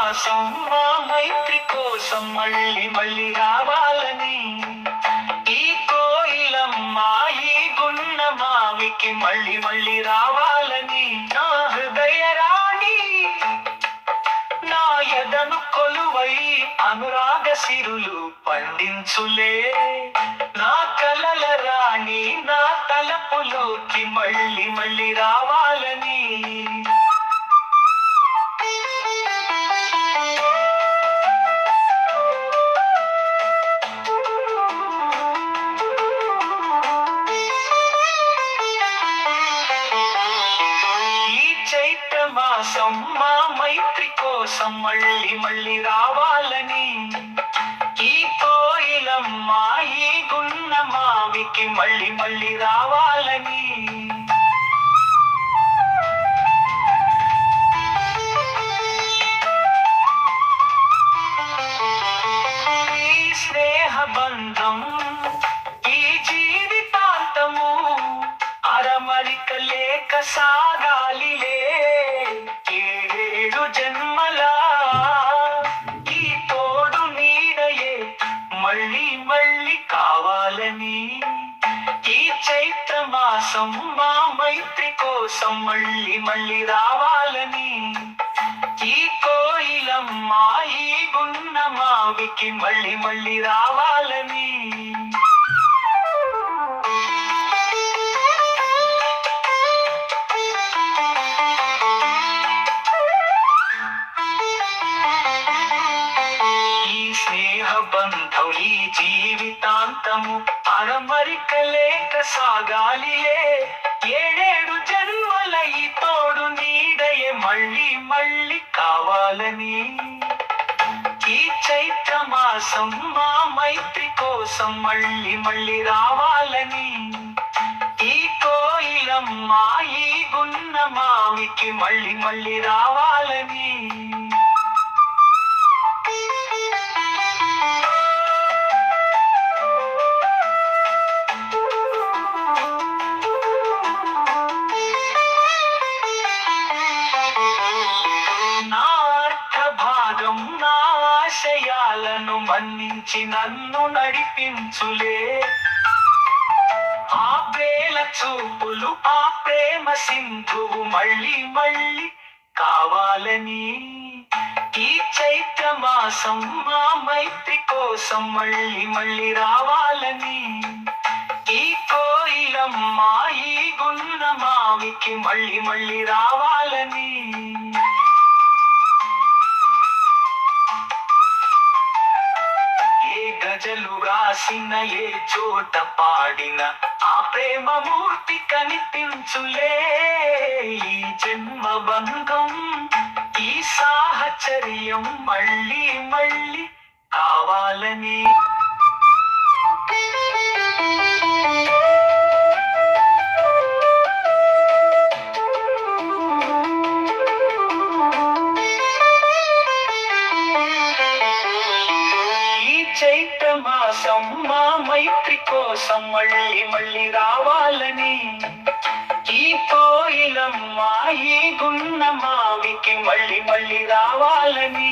మాసం మా మైత్రి కోసం మళ్ళీ మళ్ళీ రావాలని, ఈ కోయిలమ్మ ఈ గున్న మావికి మళ్ళీ మళ్ళీ రావాలని, నా హృదయ రాణి నా ఎదను కొలువై అనురాగ సిరులు పండించులే, నా కలల రాణి నా తలపులోకి మళ్ళీ మళ్ళీ రావాలని. మాసం మా మైత్రి కోసం మళ్ళీ మళ్ళీ రావాలని, ఈ కోయిలమ్మ ఈ గున్న మావికి మళ్ళీ మళ్ళీ రావాలని. ఈ స్నేహ బంధం ఈ జీవితాంతము అరమరిక లేక సాగాలిలే, ఏడు జన్మలా ఈ తోడు నీడయే మళ్ళీ మళ్ళీ కావాలని, ఈ చైత్ర మాసం మా మైత్రి కోసం మళ్ళీ మళ్ళీ రావాలని, ఈ కోయిలమ్మ ఈ గున్న మావికి మళ్ళీ మళ్ళీ రావాలని. బంధం ఈ జీవితాంతము అరమరిక లేక సాగాలిలే, ఏడేడు జన్మల ఈ తోడు నీడయే మళ్ళీ మళ్ళీ కావాలని, ఈ చైత్ర మాసం మా మైత్రి కోసం మళ్ళీ మళ్ళీ రావాలని, ఈ కోయిలమ్మ ఈ గున్న మావికి మళ్ళీ మళ్ళీ రావాలని. ఆశయాలను మన్నించి నన్ను నడిపించులే, ఆ ప్రేమ చూపులు ఆ ప్రేమ సింధువు మళ్ళీ మళ్ళీ కావాలని, ఈ చైత్ర మాసం మా మైత్రి కోసం మళ్ళీ మళ్ళీ రావాలని, ఈ కోయిలమ్మ ఈ గున్న మావికి మళ్ళీ మళ్ళీ రావాలని. గజలు రాసిన ఏ చోట పాడిన ఆ ప్రేమ మూర్తి కనిపించులే, ఈ జన్మ బంధం ఈ సాహచర్యం మళ్ళీ మళ్ళీ కావాలని. చైత్ర మాసం మా మైత్రి కోసం మళ్ళీ మళ్ళీ రావాలని, ఈ కోయిలమ్మ ఈ గున్న మావికి మళ్ళీ మళ్ళీ రావాలని.